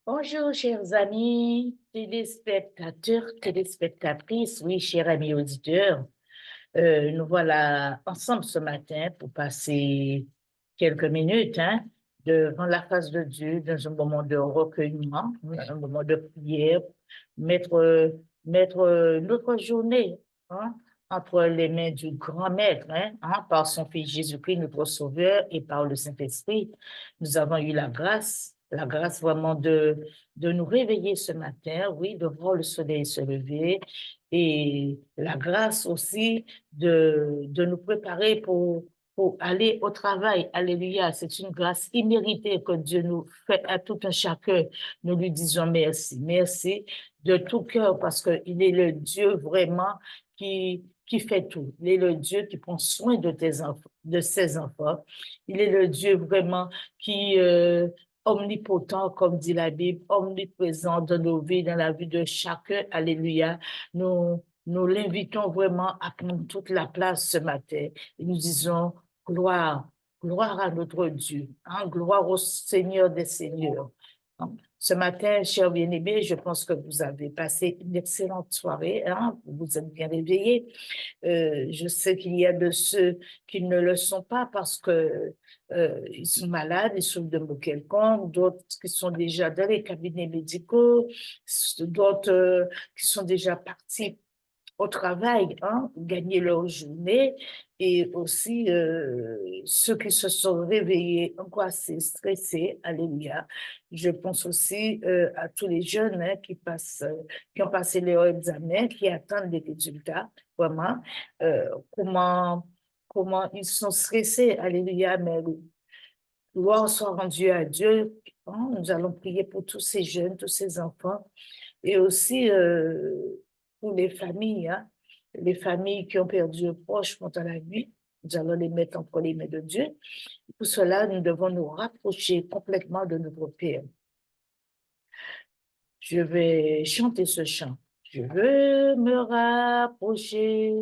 Bonjour, chers amis, téléspectateurs, téléspectatrices, oui, chers amis auditeurs. Nous voilà ensemble ce matin pour passer quelques minutes devant la face de Dieu dans un moment de recueillement, un moment de prière, mettre, mettre notre journée hein, entre les mains du grand Maître, par son Fils Jésus-Christ, notre Sauveur, et par le Saint-Esprit. Nous avons eu la grâce vraiment de nous réveiller ce matin, oui, de voir le soleil se lever, et la grâce aussi de nous préparer pour aller au travail. Alléluia. C'est une grâce imméritée que Dieu nous fait à tout un chacun. Nous lui disons merci. Merci de tout cœur parce qu'il est le Dieu vraiment qui fait tout. Il est le Dieu qui prend soin de tes enfants, de ses enfants. Il est le Dieu vraiment qui, omnipotent, comme dit la Bible, omniprésent dans nos vies, dans la vie de chacun. Alléluia. Nous l'invitons vraiment à prendre toute la place ce matin. Et nous disons gloire, gloire à notre Dieu, gloire au Seigneur des Seigneurs. Ce matin, chers bien-aimés, je pense que vous avez passé une excellente soirée, vous vous êtes bien réveillés. Je sais qu'il y a de ceux qui ne le sont pas parce que ils sont malades, ils souffrent de maux quelconques, d'autres qui sont déjà dans les cabinets médicaux, d'autres qui sont déjà partis au travail, gagner leur journée, et aussi ceux qui se sont réveillés angoissés, stressés, alléluia. Je pense aussi à tous les jeunes qui ont passé leur examen, qui attendent des résultats, vraiment, comment ils sont stressés, alléluia, mais gloire soit rendue à Dieu. Nous allons prier pour tous ces jeunes, tous ces enfants, et aussi pour les familles qui ont perdu un proche pendant la nuit. Nous allons les mettre entre les mains de Dieu. Pour cela, nous devons nous rapprocher complètement de notre Père. Je vais chanter ce chant. Je veux me rapprocher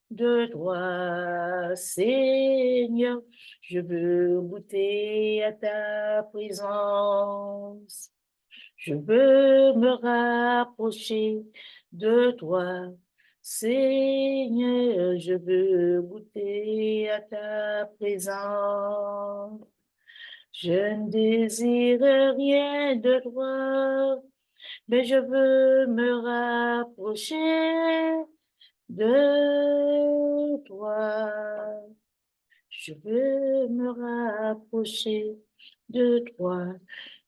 de toi, Seigneur. Je veux goûter à ta présence. Je veux me rapprocher de toi, Seigneur, je veux goûter à ta présence. Je ne désire rien de toi, mais je veux me rapprocher de toi. Je veux me rapprocher de toi.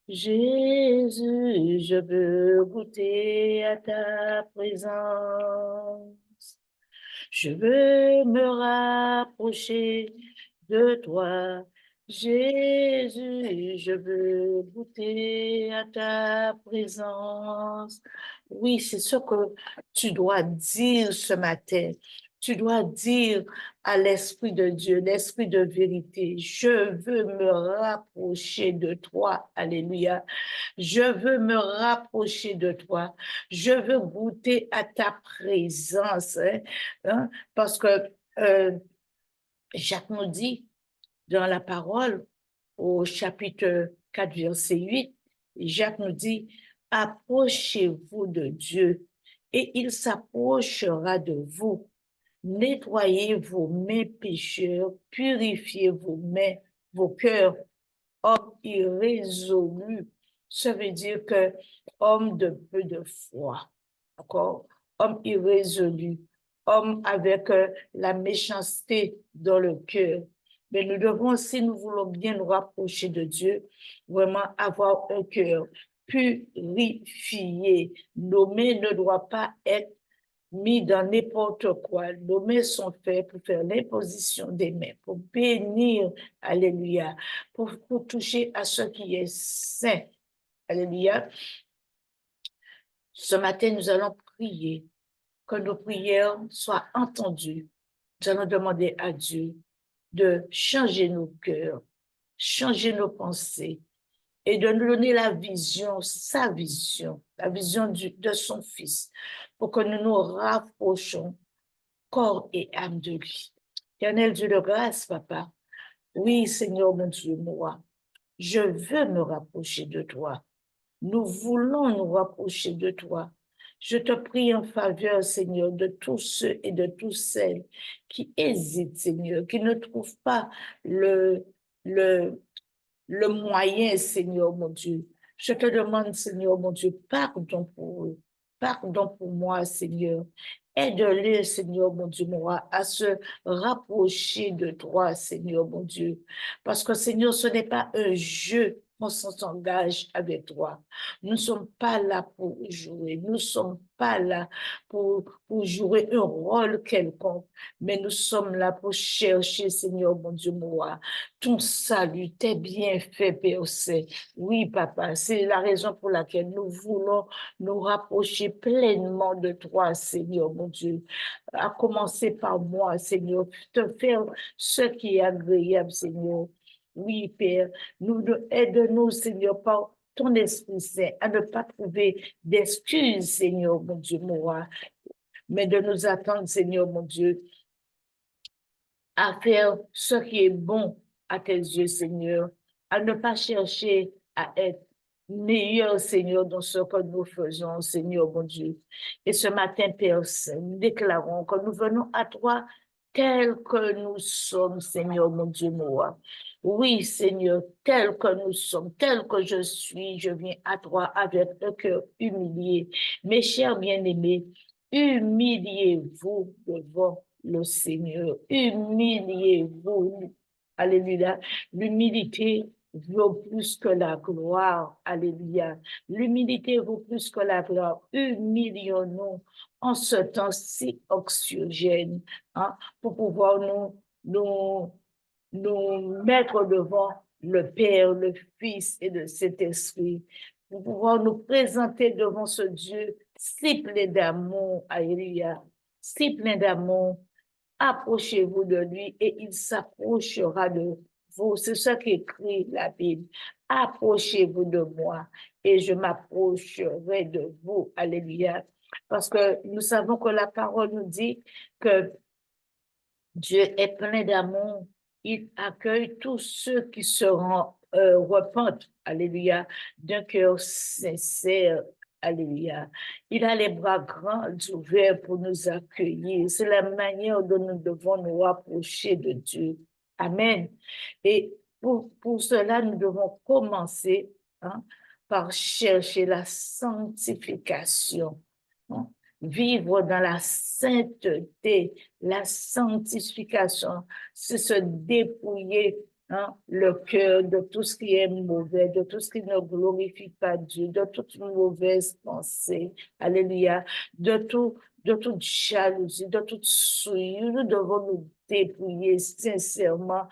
Jésus, je veux goûter à ta présence. Je veux me rapprocher de toi. Jésus, je veux goûter à ta présence. Oui, c'est ce que tu dois dire ce matin. Tu dois dire à l'Esprit de Dieu, l'Esprit de vérité, je veux me rapprocher de toi. Alléluia. Je veux me rapprocher de toi. Je veux goûter à ta présence. Parce que Jacques nous dit dans la parole, au chapitre 4, verset 8, Jacques nous dit, approchez-vous de Dieu et il s'approchera de vous. Nettoyez vos mains pécheurs, purifiez vos mains, vos cœurs, hommes irrésolus. Ça veut dire que homme de peu de foi, d'accord? Homme irrésolu, homme avec la méchanceté dans le cœur. Mais nous devons, si nous voulons bien nous rapprocher de Dieu, vraiment avoir un cœur purifié. Nos mains ne doivent pas être mis dans n'importe quoi. Nos mains sont faites pour faire l'imposition des mains, pour bénir, alléluia, pour toucher à ce qui est saint, alléluia. Ce matin, nous allons prier, que nos prières soient entendues. Nous allons demander à Dieu de changer nos cœurs, changer nos pensées, et de nous donner la vision, sa vision, la vision de son Fils, pour que nous nous rapprochons corps et âme de lui. Éternel Dieu de grâce, papa, oui, Seigneur mon Dieu, moi, je veux me rapprocher de toi. Nous voulons nous rapprocher de toi. Je te prie en faveur, Seigneur, de tous ceux et de toutes celles qui hésitent, Seigneur, qui ne trouvent pas le, le, le moyen, Seigneur, mon Dieu. Je te demande, Seigneur, mon Dieu, pardon pour eux. Pardon pour moi, Seigneur. Aide-les, Seigneur, mon Dieu, moi, à se rapprocher de toi, Seigneur, mon Dieu. Parce que, Seigneur, ce n'est pas un jeu qu'on s'engage avec toi. Nous ne sommes pas là pour jouer. Nous ne sommes pas là pour jouer un rôle quelconque. Mais nous sommes là pour chercher, Seigneur, mon Dieu, moi, ton salut, tes bienfaits, Père Saint. Oui, Papa, c'est la raison pour laquelle nous voulons nous rapprocher pleinement de toi, Seigneur, mon Dieu. À commencer par moi, Seigneur, te faire ce qui est agréable, Seigneur. Oui, Père, aide-nous, Seigneur, par ton Esprit Saint, à ne pas trouver d'excuses, Seigneur, mon Dieu, moi, mais de nous attendre, Seigneur, mon Dieu, à faire ce qui est bon à tes yeux, Seigneur, à ne pas chercher à être meilleur, Seigneur, dans ce que nous faisons, Seigneur, mon Dieu. Et ce matin, Père Saint, nous déclarons que nous venons à toi tels que nous sommes, Seigneur, mon Dieu, moi. Oui, Seigneur, tel que nous sommes, tel que je suis, je viens à toi avec le cœur humilié. Mes chers bien-aimés, humiliez-vous devant le Seigneur. Humiliez-vous. Alléluia. L'humilité vaut plus que la gloire. Alléluia. L'humilité vaut plus que la gloire. Humilions-nous en ce temps si oxygène, hein, pour pouvoir nous mettre devant le Père, le Fils et le Saint-Esprit, pour pouvoir nous présenter devant ce Dieu si plein d'amour. Alléluia. Si plein d'amour. Approchez-vous de lui et il s'approchera de vous. C'est ce qu'écrit la Bible. Approchez-vous de moi et je m'approcherai de vous. Alléluia. Parce que nous savons que la parole nous dit que Dieu est plein d'amour. Il accueille tous ceux qui seront repentent. Alléluia. D'un cœur sincère. Alléluia. Il a les bras grands ouverts pour nous accueillir. C'est la manière dont nous devons nous rapprocher de Dieu. Amen. Et pour cela, nous devons commencer, hein, par chercher la sanctification, hein. Vivre dans la sainteté, la sanctification, c'est se dépouiller, hein, le cœur de tout ce qui est mauvais, de tout ce qui ne glorifie pas Dieu, de toute mauvaise pensée, alléluia, de toute jalousie, de toute souillure. Nous devons nous dépouiller sincèrement.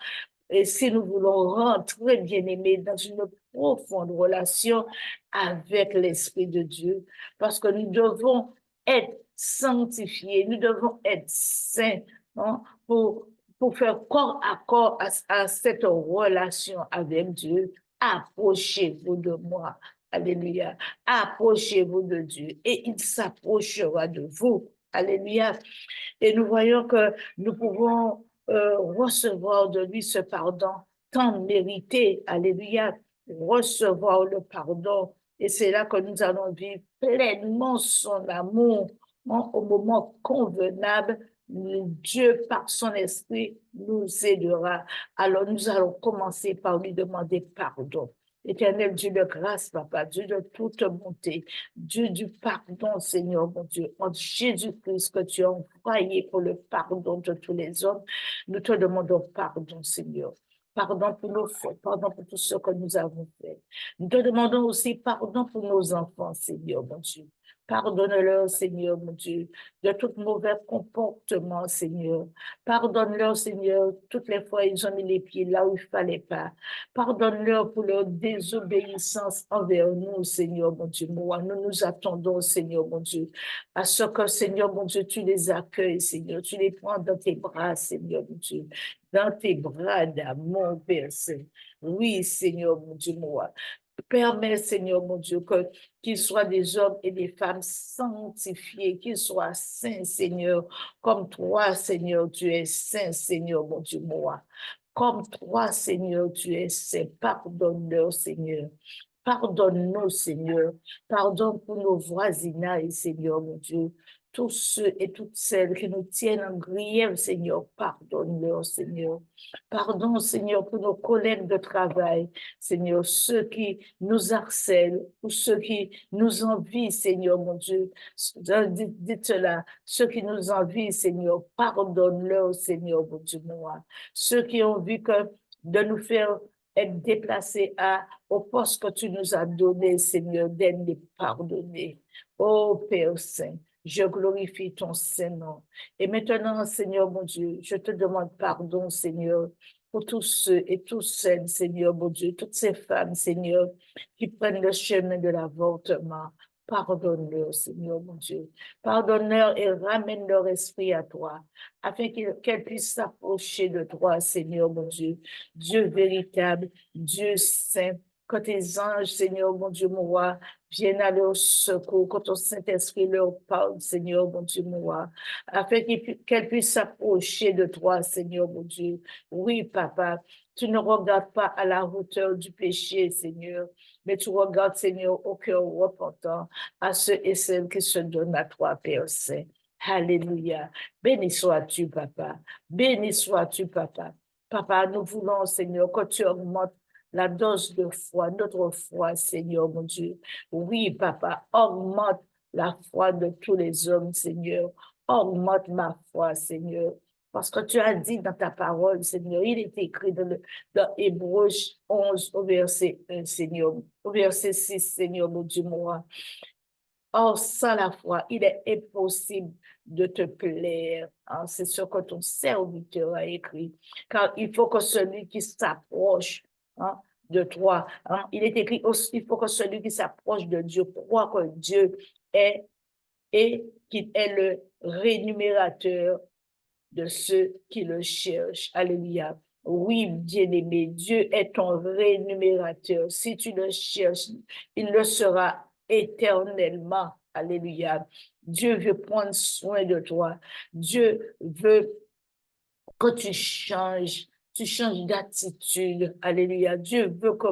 Et si nous voulons rentrer, bien-aimés, dans une profonde relation avec l'Esprit de Dieu, parce que nous devons être sanctifiés, nous devons être saints, hein, pour faire corps à corps à cette relation avec Dieu. Approchez-vous de moi. Alléluia. Approchez-vous de Dieu et il s'approchera de vous. Alléluia. Et nous voyons que nous pouvons recevoir de lui ce pardon tant mérité. Alléluia. Recevoir le pardon. Et c'est là que nous allons vivre pleinement son amour, hein, au moment convenable. Dieu, par son esprit, nous aidera. Alors, nous allons commencer par lui demander pardon. Éternel Dieu de grâce, Papa, Dieu de toute bonté, Dieu du pardon, Seigneur, mon Dieu, en Jésus-Christ que tu as envoyé pour le pardon de tous les hommes, nous te demandons pardon, Seigneur. Pardon pour nos fautes, pardon pour tout ce que nous avons fait. Nous te demandons aussi pardon pour nos enfants, Seigneur, mon Dieu. Pardonne-leur, Seigneur, mon Dieu, de tout mauvais comportement, Seigneur. Pardonne-leur, Seigneur, toutes les fois ils ont mis les pieds là où il fallait pas. Pardonne-leur pour leur désobéissance envers nous, Seigneur, mon Dieu. Moi, nous nous attendons, Seigneur, mon Dieu, à ce que, Seigneur, mon Dieu, tu les accueilles, Seigneur. Tu les prends dans tes bras, Seigneur, mon Dieu. Dans tes bras d'amour, Père Saint. Oui, Seigneur, mon Dieu, moi. Permets, Seigneur, mon Dieu, qu'ils soient des hommes et des femmes sanctifiés, qu'ils soient saints, Seigneur, comme toi, Seigneur, tu es saint, Seigneur, mon Dieu, moi. Comme toi, Seigneur, tu es saint. Pardonne-leur, Seigneur. Pardonne-nous, Seigneur. Pardonne pour nos voisinages, Seigneur, mon Dieu. Tous ceux et toutes celles qui nous tiennent en grief, Seigneur, pardonne-leur, Seigneur. Pardon, Seigneur, pour nos collègues de travail, Seigneur, ceux qui nous harcèlent ou ceux qui nous envient, Seigneur, mon Dieu. Dites cela, ceux qui nous envient, Seigneur, pardonne-leur, Seigneur, mon Dieu, moi. Ceux qui ont vu que de nous faire être déplacés au poste que tu nous as donné, Seigneur, d'aide les pardonner. Oh Père Saint, je glorifie ton Saint-Nom. Et maintenant, Seigneur mon Dieu, je te demande pardon, Seigneur, pour tous ceux et toutes celles, Seigneur mon Dieu, toutes ces femmes, Seigneur, qui prennent le chemin de l'avortement. Pardonne-leur, Seigneur mon Dieu. Pardonne-leur et ramène leur esprit à toi, afin qu'elles puissent s'approcher de toi, Seigneur mon Dieu. Dieu véritable, Dieu saint, que tes anges, Seigneur mon Dieu, mon roi, viennent à leur secours, que ton Saint-Esprit leur parle, Seigneur mon Dieu, mon roi, afin qu'elles puissent s'approcher de toi, Seigneur mon Dieu. Oui, papa, tu ne regardes pas à la hauteur du péché, Seigneur, mais tu regardes, Seigneur, au cœur repentant, à ceux et celles qui se donnent à toi, Père Saint. Alléluia. Béni sois-tu, papa. Béni sois-tu, papa. Papa, nous voulons, Seigneur, que tu augmentes la dose de foi, notre foi, Seigneur, mon Dieu. Oui, papa, augmente la foi de tous les hommes, Seigneur. Augmente ma foi, Seigneur. Parce que tu as dit dans ta parole, Seigneur, il est écrit dans Hébreux 11, au verset 1, Seigneur, au verset 6, Seigneur, mon Dieu, moi. Or, sans la foi, il est impossible de te plaire. Hein, c'est ce que ton serviteur a écrit. Car il faut que celui qui s'approche, hein, de toi, hein, il est écrit aussi, il faut que celui qui s'approche de Dieu croit que Dieu est et qu'il est le rémunérateur de ceux qui le cherchent. Alléluia. Oui, bien-aimé, Dieu est ton rémunérateur. Si tu le cherches, il le sera éternellement. Alléluia. Dieu veut prendre soin de toi. Dieu veut que tu changes d'attitude. Alléluia. Dieu veut que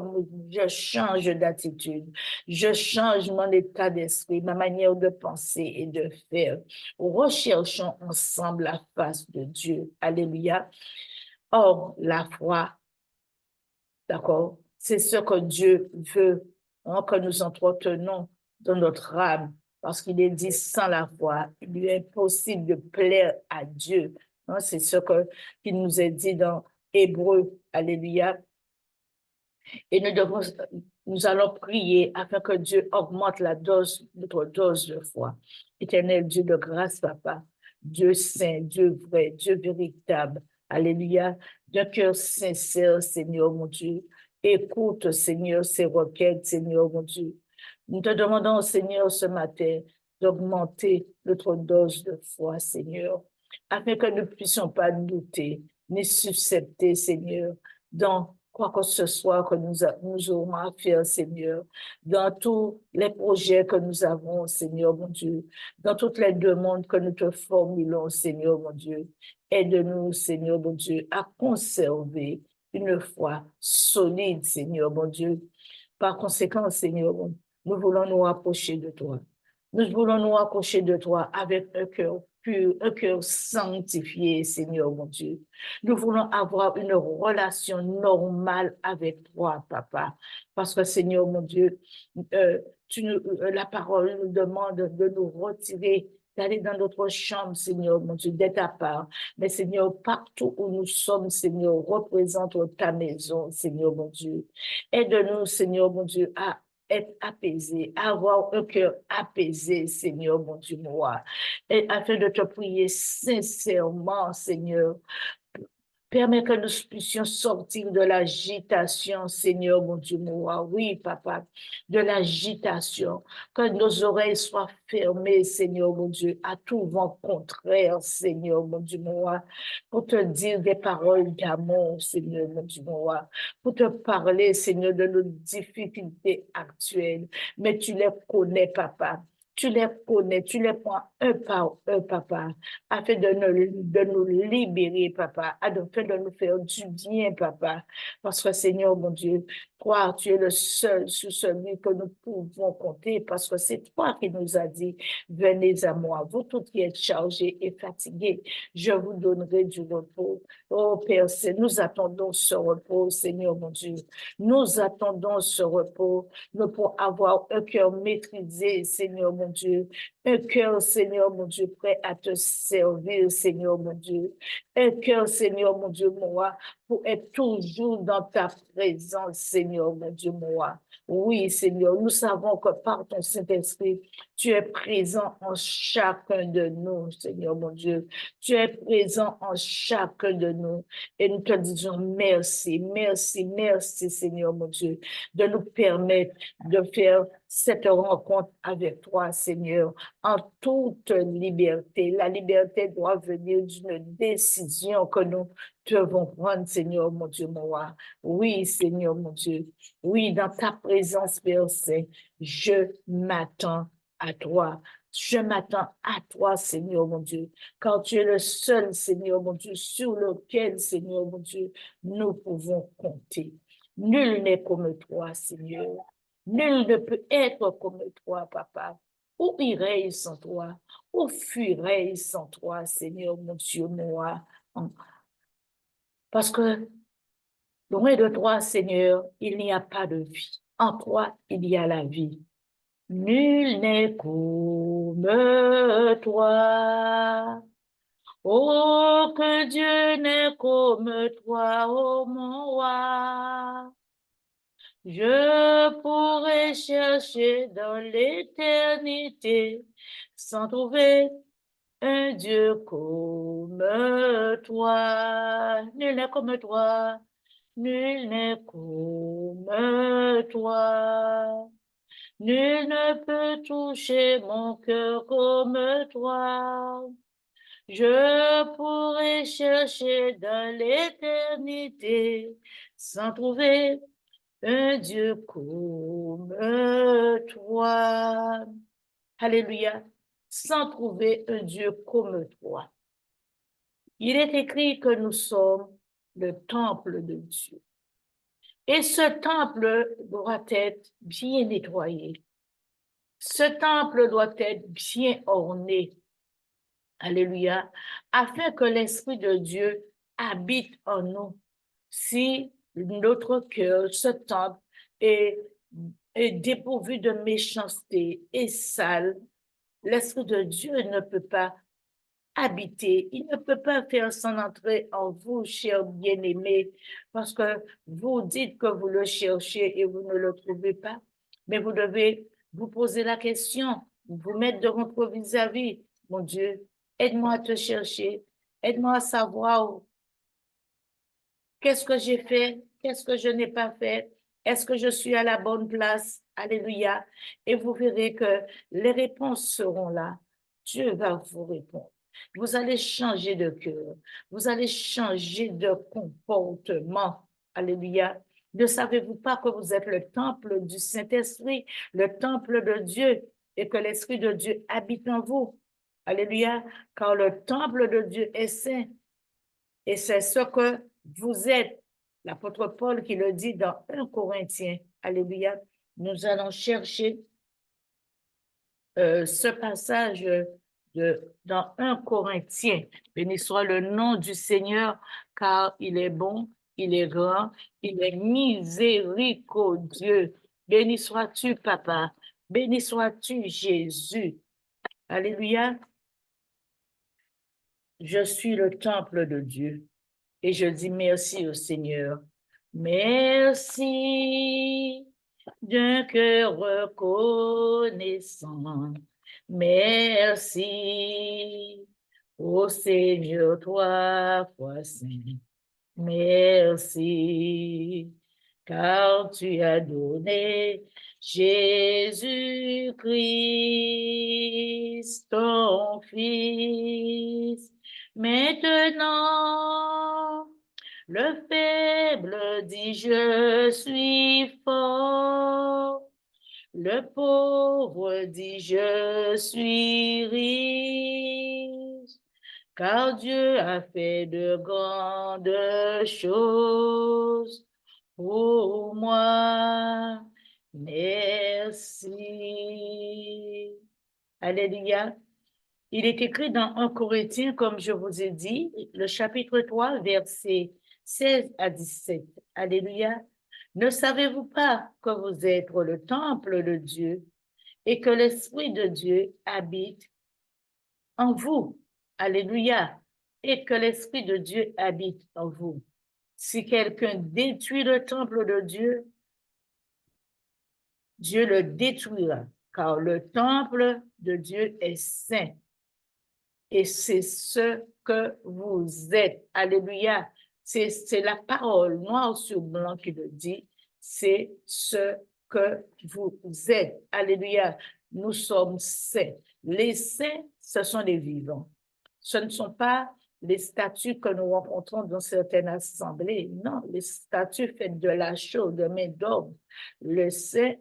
je change d'attitude. Je change mon état d'esprit, ma manière de penser et de faire. Recherchons ensemble la face de Dieu. Alléluia. Or, la foi, d'accord, c'est ce que Dieu veut, hein, que nous entretenons dans notre âme. Parce qu'il est dit, sans la foi, il lui est impossible de plaire à Dieu. Hein, c'est ce qu'il nous est dit dans Hébreux. Alléluia. Et nous allons prier afin que Dieu augmente notre dose de foi. Éternel Dieu de grâce, papa, Dieu saint, Dieu vrai, Dieu véritable. Alléluia. D'un cœur sincère, Seigneur mon Dieu. Écoute, Seigneur, ces requêtes, Seigneur mon Dieu. Nous te demandons, Seigneur, ce matin, d'augmenter notre dose de foi, Seigneur, afin que nous ne puissions pas douter, ni suscepter, Seigneur, dans quoi que ce soit que nous aurons à faire, Seigneur, dans tous les projets que nous avons, Seigneur, mon Dieu, dans toutes les demandes que nous te formulons, Seigneur, mon Dieu. Aide-nous, Seigneur, mon Dieu, à conserver une foi solide, Seigneur, mon Dieu. Par conséquent, Seigneur, nous voulons nous rapprocher de toi. Nous voulons nous rapprocher de toi avec un cœur pur, un cœur sanctifié, Seigneur mon Dieu. Nous voulons avoir une relation normale avec toi, papa. Parce que, Seigneur mon Dieu, la parole nous demande de nous retirer, d'aller dans notre chambre, Seigneur mon Dieu, d'être à part. Mais, Seigneur, partout où nous sommes, Seigneur, représente ta maison, Seigneur mon Dieu. Aide-nous, Seigneur mon Dieu, à être apaisé, avoir un cœur apaisé, Seigneur, mon Dieu, moi, et afin de te prier sincèrement, Seigneur. Permets que nous puissions sortir de l'agitation, Seigneur, mon Dieu, moi. Oui, papa, de l'agitation. Que nos oreilles soient fermées, Seigneur, mon Dieu, à tout vent contraire, Seigneur, mon Dieu, moi. Pour te dire des paroles d'amour, Seigneur, mon Dieu, moi. Pour te parler, Seigneur, de nos difficultés actuelles. Mais tu les connais, papa. Tu les connais, tu les prends un par un, papa, afin de nous libérer, papa, afin de nous faire du bien, papa. Parce que Seigneur, mon Dieu, toi, tu es le seul sur celui que nous pouvons compter, parce que c'est toi qui nous as dit, venez à moi, vous tous qui êtes chargés et fatigués, je vous donnerai du repos. Oh Père, nous attendons ce repos, Seigneur, mon Dieu. Nous attendons ce repos, nous pour avoir un cœur maîtrisé, Seigneur, mon Dieu. Un cœur, Seigneur, mon Dieu, prêt à te servir, Seigneur, mon Dieu. Un cœur, Seigneur, mon Dieu, moi, pour être toujours dans ta présence, Seigneur, mon Dieu, moi. Oui, Seigneur, nous savons que par ton Saint-Esprit, tu es présent en chacun de nous, Seigneur, mon Dieu. Tu es présent en chacun de nous. Et nous te disons merci, merci, merci, Seigneur, mon Dieu, de nous permettre de faire cette rencontre avec toi, Seigneur, en toute liberté. La liberté doit venir d'une décision que nous devons prendre, Seigneur, mon Dieu, mon roi. Oui, Seigneur, mon Dieu. Oui, dans ta présence, Père Saint, je m'attends à toi. Je m'attends à toi, Seigneur, mon Dieu, car tu es le seul, Seigneur, mon Dieu, sur lequel, Seigneur, mon Dieu, nous pouvons compter. Nul n'est comme toi, Seigneur. Nul ne peut être comme toi, papa. Où irais-je sans toi? Où fuirais-je sans toi, Seigneur, mon Dieu, moi? Parce que loin de toi, Seigneur, il n'y a pas de vie. En toi, il y a la vie. Nul n'est comme toi. Oh, que Dieu n'est comme toi, oh mon roi. Je pourrais chercher dans l'éternité sans trouver un Dieu comme toi. Nul n'est comme toi. Nul n'est comme toi. Nul ne peut toucher mon cœur comme toi. Je pourrais chercher dans l'éternité sans trouver un Dieu comme toi. Alléluia. Sans trouver un Dieu comme toi. Il est écrit que nous sommes le temple de Dieu. Et ce temple doit être bien nettoyé. Ce temple doit être bien orné. Alléluia. Afin que l'Esprit de Dieu habite en nous. Si notre cœur, ce temple, est, est dépourvu de méchanceté et sale, l'Esprit de Dieu ne peut pas habiter. Il ne peut pas faire son entrée en vous, chers bien-aimés, parce que vous dites que vous le cherchez et vous ne le trouvez pas. Mais vous devez vous poser la question, vous mettre devant votre vis-à-vis. Mon Dieu, aide-moi à te chercher. Aide-moi à savoir qu'est-ce que j'ai fait, qu'est-ce que je n'ai pas fait. Est-ce que je suis à la bonne place? Alléluia. Et vous verrez que les réponses seront là. Dieu va vous répondre. Vous allez changer de cœur. Vous allez changer de comportement. Alléluia. Ne savez-vous pas que vous êtes le temple du Saint-Esprit, le temple de Dieu, et que l'Esprit de Dieu habite en vous? Alléluia. Car le temple de Dieu est saint. Et c'est ce que vous êtes. L'apôtre Paul qui le dit dans 1 Corinthiens. Alléluia. Nous allons chercher ce passage dans 1 Corinthiens. Béni soit le nom du Seigneur, car il est bon, il est grand, il est miséricordieux. Béni sois-tu, papa. Béni sois-tu, Jésus. Alléluia. Je suis le temple de Dieu. Et je dis merci au Seigneur. Merci d'un cœur reconnaissant. Merci au Seigneur, trois fois saint. Merci, car tu as donné Jésus-Christ, ton Fils. Maintenant, le faible dit, je suis fort. Le pauvre dit, je suis riche, car Dieu a fait de grandes choses pour moi. Merci. Alléluia. Il est écrit dans 1 Corinthiens, comme je vous ai dit, le chapitre 3, versets 16 à 17. Alléluia. Ne savez-vous pas que vous êtes le temple de Dieu et que l'Esprit de Dieu habite en vous? Alléluia. Et que l'Esprit de Dieu habite en vous. Si quelqu'un détruit le temple de Dieu, Dieu le détruira, car le temple de Dieu est saint. Et c'est ce que vous êtes. Alléluia. C'est la parole noir sur blanc qui le dit. C'est ce que vous êtes. Alléluia. Nous sommes saints. Les saints, ce sont les vivants. Ce ne sont pas les statues que nous rencontrons dans certaines assemblées. Non, les statues faites de la chaux, de main d'homme. Les saints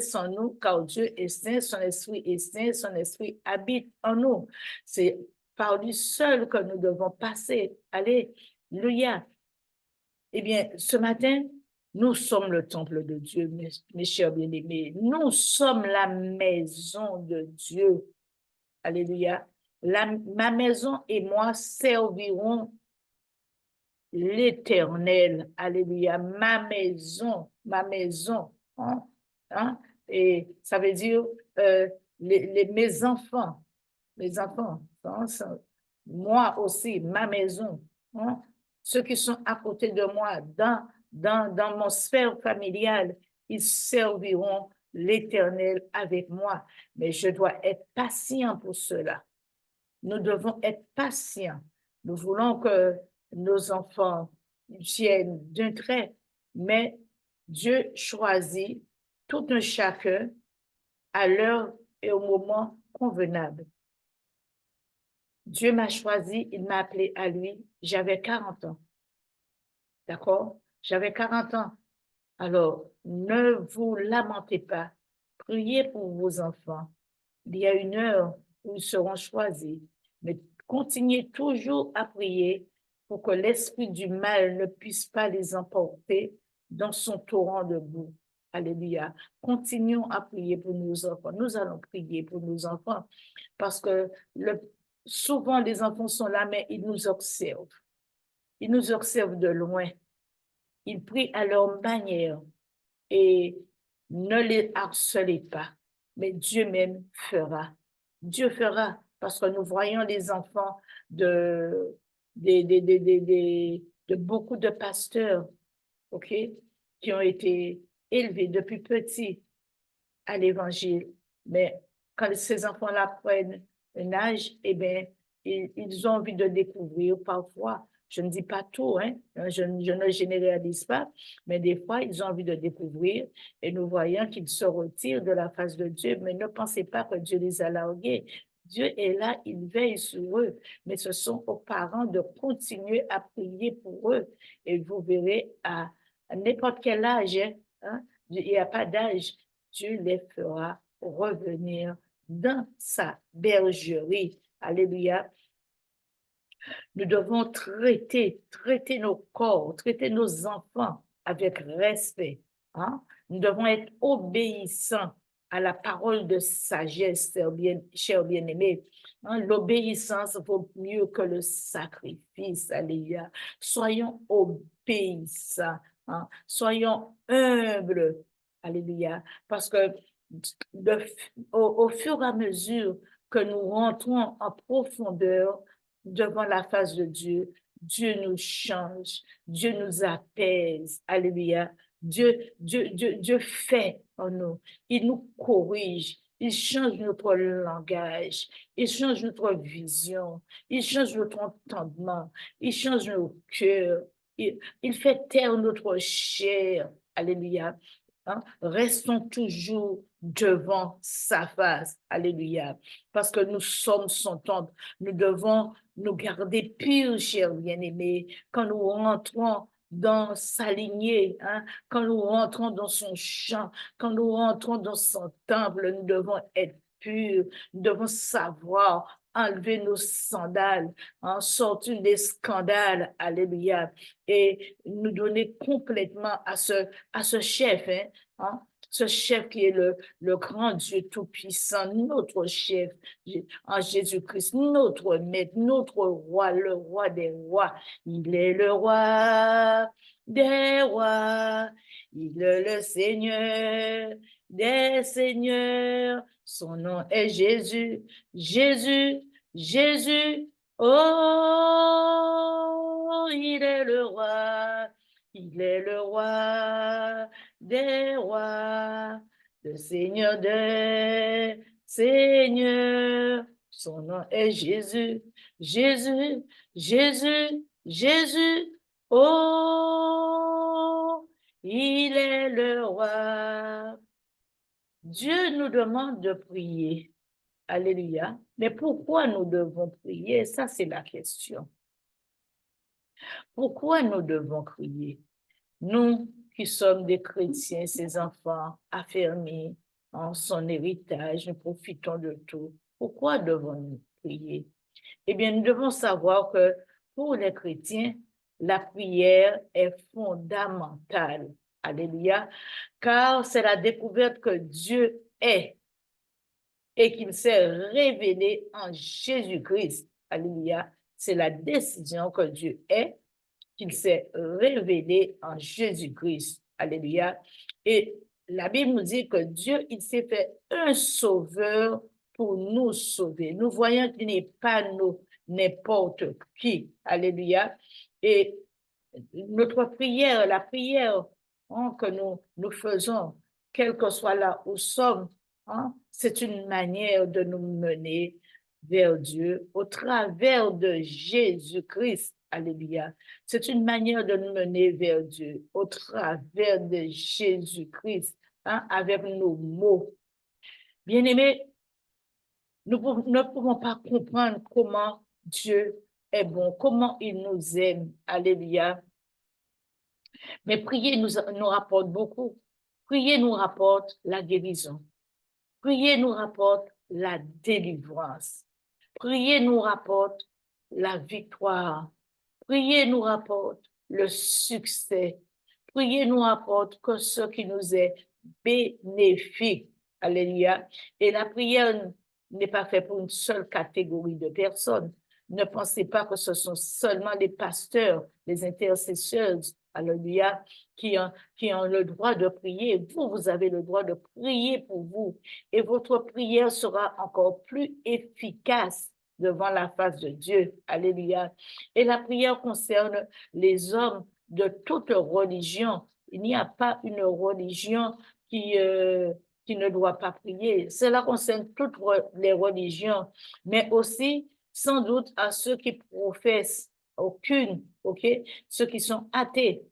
sont nous, car Dieu est saint, son esprit est saint, son esprit habite en nous. C'est par lui seul que nous devons passer. Alléluia. Eh bien, ce matin, nous sommes le temple de Dieu, mes chers bien-aimés. Nous sommes la maison de Dieu. Alléluia. Ma maison et moi servirons l'Éternel. Alléluia. Ma maison. Hein? Hein? Et ça veut dire mes enfants. Mes enfants. Hein? Moi aussi, ma maison. Hein? Ceux qui sont à côté de moi, dans mon sphère familiale, ils serviront l'Éternel avec moi. Mais je dois être patient pour cela. Nous devons être patients. Nous voulons que nos enfants viennent d'un trait, mais Dieu choisit tout un chacun à l'heure et au moment convenable. Dieu m'a choisi, il m'a appelé à lui, j'avais 40 ans. D'accord? J'avais 40 ans. Alors, ne vous lamentez pas. Priez pour vos enfants. Il y a une heure où ils seront choisis. Mais continuez toujours à prier pour que l'esprit du mal ne puisse pas les emporter dans son torrent de boue. Alléluia. Continuons à prier pour nos enfants. Nous allons prier pour nos enfants parce que souvent les enfants sont là, mais ils nous observent. Ils nous observent de loin. Ils prient à leur manière et ne les harcelez pas. Mais Dieu même fera. Dieu fera parce que nous voyons les enfants de beaucoup de pasteurs, ok, qui ont été élevés depuis petits à l'évangile. Mais quand ces enfants-là prennent un âge, eh bien, ils ont envie de découvrir parfois. Je ne dis pas tout, hein, je ne généralise pas, mais des fois, ils ont envie de découvrir et nous voyons qu'ils se retirent de la face de Dieu, mais ne pensez pas que Dieu les a largués. Dieu est là, il veille sur eux, mais ce sont aux parents de continuer à prier pour eux. Et vous verrez à n'importe quel âge, hein, il n'y a pas d'âge, Dieu les fera revenir dans sa bergerie. Alléluia. Nous devons traiter nos corps, traiter nos enfants avec respect. Hein? Nous devons être obéissants à la parole de sagesse, cher bien-aimé. Hein? L'obéissance vaut mieux que le sacrifice. Alléluia. Soyons obéissants. Hein? Soyons humbles. Alléluia. Parce que au fur et à mesure que nous rentrons en profondeur devant la face de Dieu, Dieu nous change, Dieu nous apaise. Alléluia. Dieu fait en nous. Il nous corrige. Il change notre langage. Il change notre vision. Il change notre entendement. Il change nos cœurs. Il fait taire notre chair. Alléluia. Hein? Restons toujours devant sa face. Alléluia. Parce que nous sommes son temple. Nous devons nous garder purs, chers bien-aimés, quand nous rentrons dans sa lignée, hein, quand nous rentrons dans son champ, quand nous rentrons dans son temple, nous devons être purs, nous devons savoir enlever nos sandales, hein, sortir des scandales, alléluia, et nous donner complètement à ce chef, hein, ce chef qui est le grand Dieu Tout-Puissant, notre chef en Jésus-Christ, notre maître, notre roi, le roi des rois. Il est le roi des rois, il est le Seigneur des seigneurs. Son nom est Jésus, Jésus, Jésus. Oh, il est le roi, il est le roi des rois, le Seigneur des seigneurs. Son nom est Jésus, Jésus, Jésus, Jésus. Oh, il est le roi. Dieu nous demande de prier. Alléluia. Mais pourquoi nous devons prier? Ça, c'est la question. Pourquoi nous devons prier? Nous qui sommes des chrétiens, ces enfants affermis en son héritage, nous profitons de tout. Pourquoi devons-nous prier? Eh bien, nous devons savoir que pour les chrétiens, la prière est fondamentale. Alléluia. Car c'est la découverte que Dieu est et qu'il s'est révélé en Jésus-Christ. Alléluia. C'est la décision que Dieu est, qu'il s'est révélé en Jésus-Christ. Alléluia. Et la Bible nous dit que Dieu, il s'est fait un sauveur pour nous sauver. Nous voyons qu'il n'est pas nous, n'importe qui. Alléluia. Et notre prière, la prière que nous faisons, quel que soit là où nous sommes, c'est une manière de nous mener vers Dieu au travers de Jésus-Christ. Alléluia. C'est une manière de nous mener vers Dieu au travers de Jésus-Christ, avec nos mots. Bien-aimés, nous ne pouvons pas comprendre comment Dieu est bon, comment il nous aime. Alléluia. Mais prier nous rapporte beaucoup. Prier nous rapporte la guérison. Prier nous rapporte la délivrance. Prier nous rapporte la victoire. Prier nous rapporte le succès. Prier nous rapporte que ce qui nous est bénéfique. Alléluia. Et la prière n'est pas faite pour une seule catégorie de personnes. Ne pensez pas que ce sont seulement les pasteurs, les intercesseurs, alléluia, qui ont le droit de prier. Vous avez le droit de prier pour vous. Et votre prière sera encore plus efficace devant la face de Dieu. Alléluia. Et la prière concerne les hommes de toute religion. Il n'y a pas une religion qui ne doit pas prier. Cela concerne toutes les religions, mais aussi sans doute à ceux qui professent aucune, ok? Ceux qui sont athées.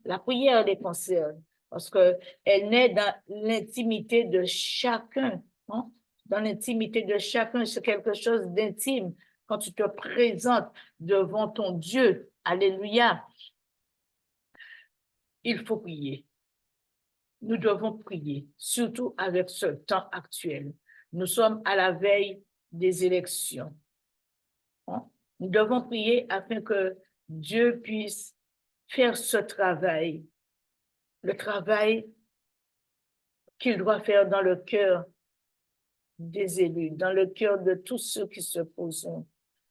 La prière les concerne parce qu'elle naît dans l'intimité de chacun. Dans l'intimité de chacun, c'est quelque chose d'intime. Quand tu te présentes devant ton Dieu, alléluia, il faut prier. Nous devons prier, surtout avec ce temps actuel. Nous sommes à la veille des élections. Nous devons prier afin que Dieu puisse faire ce travail, le travail qu'il doit faire dans le cœur des élus, dans le cœur de tous ceux qui se posent.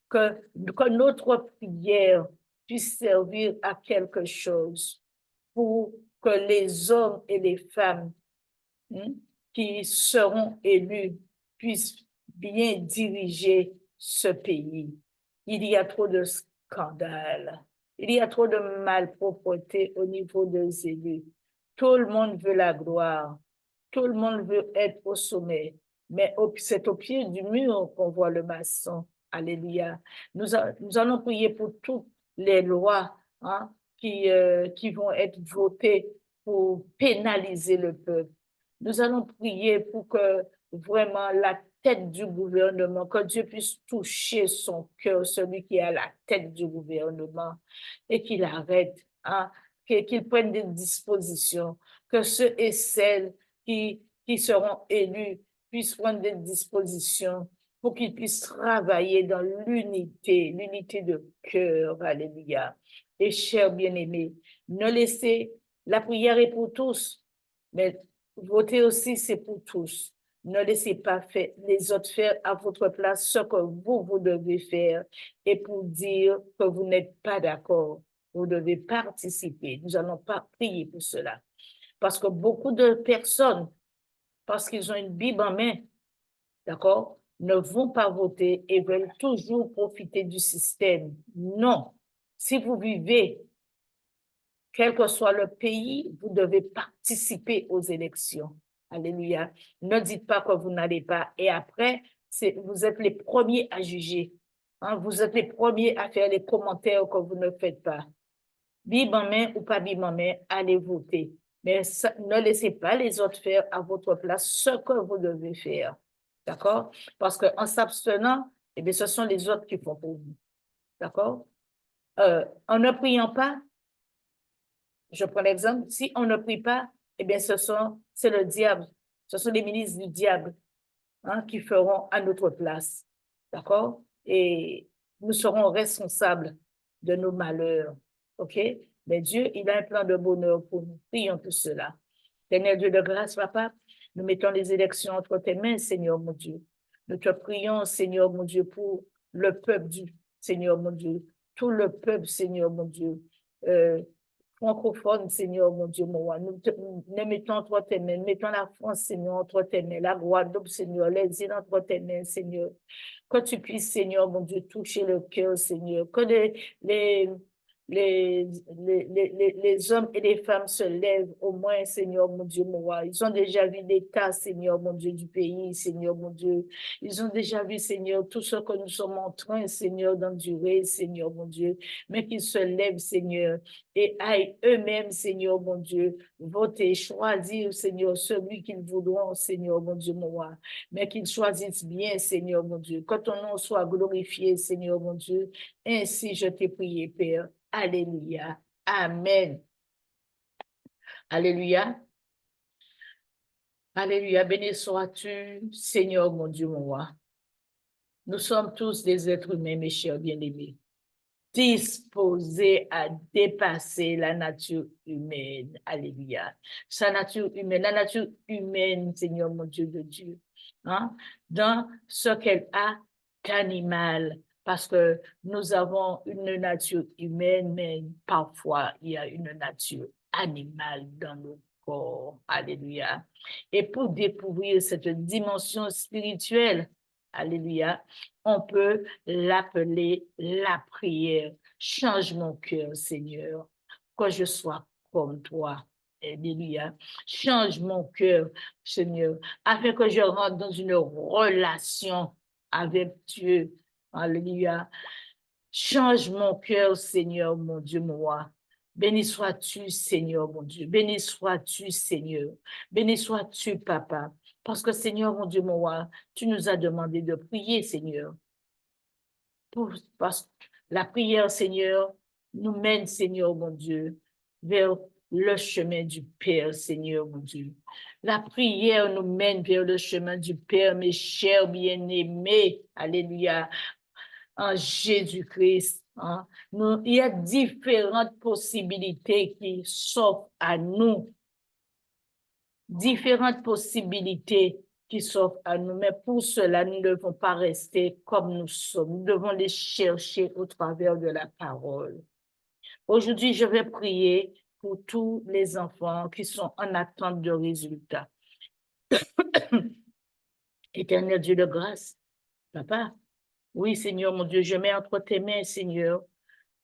Que notre prière puisse servir à quelque chose pour que les hommes et les femmes qui seront élus puissent bien diriger ce pays. Il y a trop de scandales, il y a trop de malpropreté au niveau des élus. Tout le monde veut la gloire, tout le monde veut être au sommet, mais c'est au pied du mur qu'on voit le maçon. Alléluia. Nous allons prier pour toutes les lois qui vont être votées pour pénaliser le peuple. Nous allons prier pour que vraiment la tête du gouvernement, que Dieu puisse toucher son cœur, celui qui est à la tête du gouvernement, et qu'il arrête hein, qu'ils prennent des dispositions, que ceux et celles qui seront élus puissent prendre des dispositions pour qu'ils puissent travailler dans l'unité de cœur. Alléluia. Et chers bien-aimés, ne laissez, la prière est pour tous, mais voter aussi, c'est pour tous. Ne laissez pas faire, les autres faire à votre place ce que vous devez faire et pour dire que vous n'êtes pas d'accord. Vous devez participer. Nous n'allons pas prier pour cela. Parce que beaucoup de personnes, parce qu'ils ont une Bible en main, d'accord, ne vont pas voter et veulent toujours profiter du système. Non. Si vous vivez, quel que soit le pays, vous devez participer aux élections. Alléluia. Ne dites pas que vous n'allez pas. Et après, vous êtes les premiers à juger. Hein, vous êtes les premiers à faire les commentaires que vous ne faites pas. Bible en main ou pas Bible en main, allez voter. Mais ne laissez pas les autres faire à votre place ce que vous devez faire. D'accord? Parce qu'en s'abstenant, eh bien, ce sont les autres qui font pour vous. D'accord? En ne priant pas, je prends l'exemple, si on ne prie pas, eh bien, c'est le diable. Ce sont les ministres du diable, hein, qui feront à notre place. D'accord? Et nous serons responsables de nos malheurs. OK? Mais Dieu, il a un plan de bonheur pour nous. Prions pour cela. Seigneur Dieu de grâce, papa, nous mettons les élections entre tes mains, Seigneur mon Dieu. Nous te prions, Seigneur mon Dieu, pour le peuple du Seigneur mon Dieu, tout le peuple, Seigneur mon Dieu, francophone, Seigneur mon Dieu, moi. Nous mettons entre tes mains, mettons la France, Seigneur, entre tes mains, la Guadeloupe, Seigneur, les îles entre tes mains, Seigneur. Que tu puisses, Seigneur mon Dieu, toucher le cœur, Seigneur. Que les, les hommes et les femmes se lèvent au moins, Seigneur mon Dieu, moi. Ils ont déjà vu l'état, Seigneur mon Dieu, du pays, Seigneur mon Dieu. Ils ont déjà vu, Seigneur, tout ce que nous sommes en train, Seigneur, d'endurer, Seigneur mon Dieu. Mais qu'ils se lèvent, Seigneur, et aillent eux-mêmes, Seigneur mon Dieu, voter, choisir, Seigneur, celui qu'ils voudront, Seigneur mon Dieu, moi. Mais qu'ils choisissent bien, Seigneur mon Dieu. Que ton nom soit glorifié, Seigneur mon Dieu. Ainsi, je t'ai prié, Père. Alléluia. Amen. Alléluia. Alléluia. Béni sois-tu, Seigneur mon Dieu, mon roi. Nous sommes tous des êtres humains, mes chers bien-aimés, disposés à dépasser la nature humaine. Alléluia. Sa nature humaine, la nature humaine, Seigneur mon Dieu de Dieu, hein, dans ce qu'elle a qu'animal. Parce que nous avons une nature humaine, mais parfois il y a une nature animale dans nos corps. Alléluia. Et pour découvrir cette dimension spirituelle, alléluia, on peut l'appeler la prière. Change mon cœur, Seigneur, que je sois comme toi. Alléluia. Change mon cœur, Seigneur, afin que je rentre dans une relation avec Dieu. Alléluia. Change mon cœur, Seigneur, mon Dieu, moi. Béni sois-tu, Seigneur, mon Dieu. Béni sois-tu, Seigneur. Béni sois-tu, Papa. Parce que, Seigneur, mon Dieu, mon roi, tu nous as demandé de prier, Seigneur. Parce que la prière, Seigneur, nous mène, Seigneur, mon Dieu, vers le chemin du Père, Seigneur, mon Dieu. La prière nous mène vers le chemin du Père, mes chers bien-aimés. Alléluia. En Jésus-Christ. Hein. Il y a différentes possibilités qui s'offrent à nous. Différentes possibilités qui s'offrent à nous. Mais pour cela, nous ne devons pas rester comme nous sommes. Nous devons les chercher au travers de la parole. Aujourd'hui, je vais prier pour tous les enfants qui sont en attente de résultats. Éternel Dieu de grâce, Papa, oui, Seigneur, mon Dieu, je mets entre tes mains, Seigneur,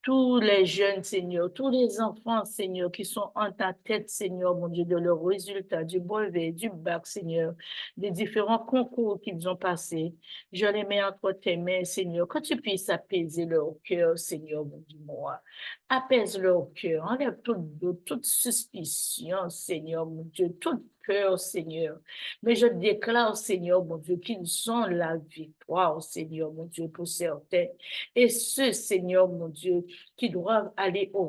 tous les jeunes, Seigneur, tous les enfants, Seigneur, qui sont en ta tête, Seigneur, mon Dieu, de leurs résultats, du brevet, du bac, Seigneur, des différents concours qu'ils ont passés. Je les mets entre tes mains, Seigneur, que tu puisses apaiser leur cœur, Seigneur, mon Dieu, moi. Apaise leur cœur, enlève toute doute, toute suspicion, Seigneur, mon Dieu, toute peur, Seigneur. Mais je déclare, Seigneur, mon Dieu, qu'ils ont la victoire, Seigneur, mon Dieu, pour certains. Et ceux, Seigneur, mon Dieu, qui doivent aller au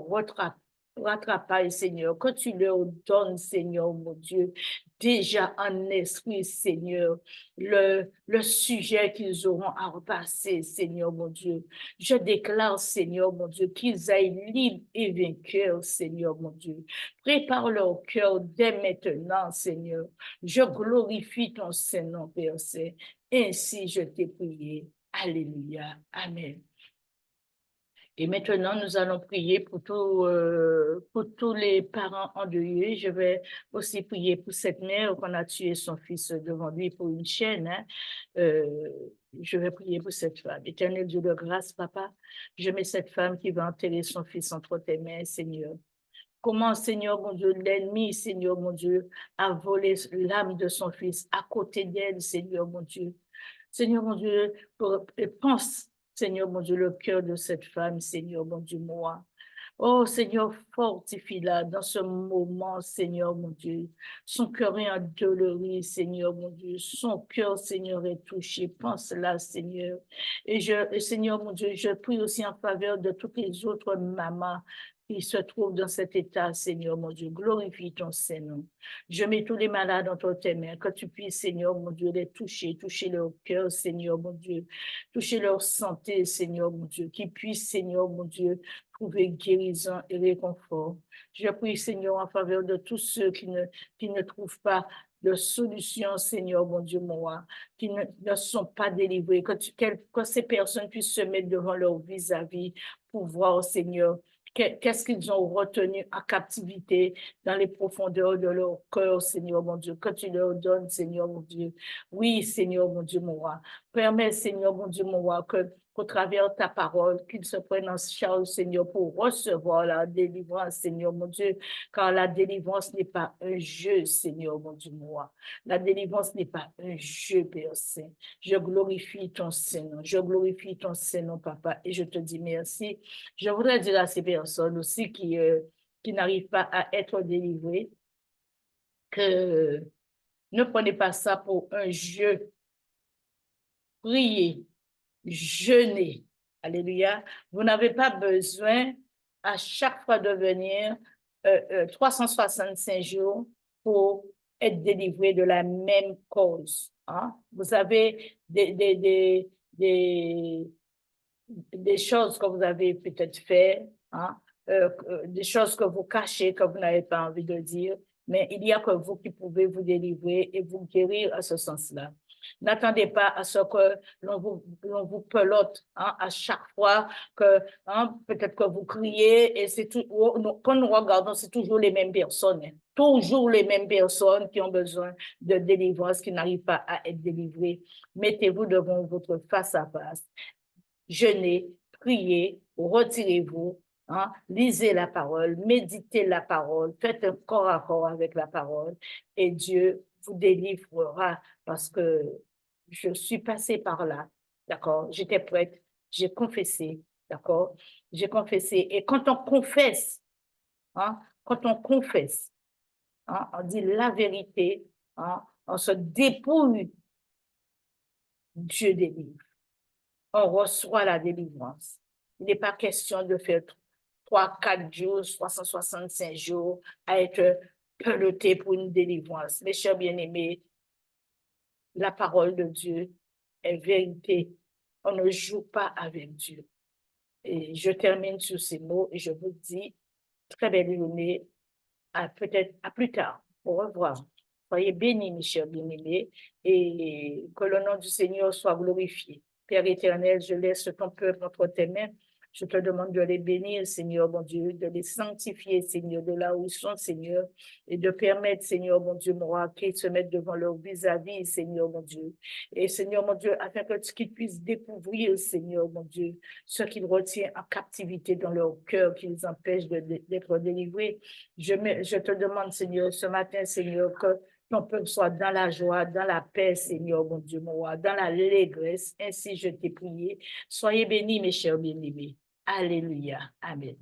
rattrapage, Seigneur, que tu leur donnes, Seigneur, mon Dieu, déjà en esprit, Seigneur, le sujet qu'ils auront à repasser, Seigneur, mon Dieu. Je déclare, Seigneur, mon Dieu, qu'ils aillent libres et vainqueurs, Seigneur, mon Dieu. Prépare leur cœur dès maintenant, Seigneur. Je glorifie ton Saint-Nom, Père Saint. Ainsi, je t'ai prié. Alléluia. Amen. Et maintenant, nous allons prier pour tous les parents endeuillés. Je vais aussi prier pour cette mère qu'on a tué son fils devant lui pour une chaîne. Hein. Je vais prier pour cette femme. Éternel Dieu de grâce, papa, je mets cette femme qui va enterrer son fils entre tes mains, Seigneur. Comment, Seigneur mon Dieu, l'ennemi, Seigneur mon Dieu, a volé l'âme de son fils à côté d'elle, Seigneur mon Dieu. Seigneur mon Dieu, pense, Seigneur mon Dieu, le cœur de cette femme, Seigneur mon Dieu, moi. Oh Seigneur, fortifie-la dans ce moment, Seigneur mon Dieu. Son cœur est endolori, Seigneur mon Dieu. Son cœur, Seigneur, est touché. Pense-là, Seigneur. Et Seigneur mon Dieu, je prie aussi en faveur de toutes les autres mamans qui se trouvent dans cet état, Seigneur mon Dieu. Glorifie ton Saint-Nom. Je mets tous les malades entre tes mains, que tu puisses, Seigneur mon Dieu, les toucher leur cœur, Seigneur mon Dieu, toucher leur santé, Seigneur mon Dieu, qu'ils puissent, Seigneur mon Dieu, trouver guérison et réconfort. Je prie, Seigneur, en faveur de tous ceux qui ne trouvent pas de solution, Seigneur, mon Dieu, moi, qui ne sont pas délivrés, que ces personnes puissent se mettre devant leur vis-à-vis pour voir, Seigneur, qu'est-ce qu'ils ont retenu en captivité dans les profondeurs de leur cœur, Seigneur mon Dieu, que tu leur donnes, Seigneur mon Dieu. Oui, Seigneur mon Dieu, mon roi. Permets, Seigneur mon Dieu, mon roi, qu'au travers ta parole, qu'ils se prennent en charge, Seigneur, pour recevoir la délivrance, Seigneur mon Dieu, car la délivrance n'est pas un jeu, Seigneur mon Dieu, mon roi. La délivrance n'est pas un jeu, Père Saint. Je glorifie ton Saint-Nom, je glorifie ton Saint-Nom, Papa, et je te dis merci. Je voudrais dire à ces personnes aussi qui n'arrivent pas à être délivrées que ne prenez pas ça pour un jeu. Priez, jeûnez. Alléluia. Vous n'avez pas besoin à chaque fois de venir 365 jours pour être délivré de la même cause. Hein? Vous avez des choses que vous avez peut-être fait, hein? Des choses que vous cachez, que vous n'avez pas envie de dire, mais il y a que vous qui pouvez vous délivrer et vous guérir à ce sens-là. N'attendez pas à ce que l'on vous pelote, hein, à chaque fois que hein, peut-être que vous criez et c'est tout. Quand nous regardons, c'est toujours les mêmes personnes, hein, toujours les mêmes personnes qui ont besoin de délivrance, qui n'arrivent pas à être délivrées. Mettez-vous devant votre face à face. Jeûnez, priez, retirez-vous, hein, lisez la parole, méditez la parole, faites un corps à corps avec la parole et Dieu vous délivrera parce que je suis passée par là, d'accord? J'étais prête, j'ai confessé, d'accord? J'ai confessé et quand on confesse, hein, on dit la vérité, hein, on se dépouille, Dieu délivre. On reçoit la délivrance. Il n'est pas question de faire 3, 4 jours, 365 jours à être peloté pour une délivrance. Mes chers bien-aimés, la parole de Dieu est vérité. On ne joue pas avec Dieu. Et je termine sur ces mots et je vous dis très belle journée, peut-être à plus tard. Au revoir. Soyez bénis, mes chers bien-aimés, et que le nom du Seigneur soit glorifié. Père éternel, je laisse ton peuple entre tes mains. Je te demande de les bénir, Seigneur, mon Dieu, de les sanctifier, Seigneur, de là où ils sont, Seigneur, et de permettre, Seigneur, mon Dieu, mon roi, qu'ils se mettent devant leur vis-à-vis, Seigneur, mon Dieu. Et Seigneur, mon Dieu, afin qu'ils puissent découvrir, Seigneur, mon Dieu, ce qu'ils retiennent en captivité dans leur cœur, qui les empêche d'être délivrés. Je te demande, Seigneur, ce matin, Seigneur, que ton peuple soit dans la joie, dans la paix, Seigneur, mon Dieu, mon roi, dans la légresse. Ainsi, je t'ai prié. Soyez bénis, mes chers bien-aimés. Alléluia. Amen.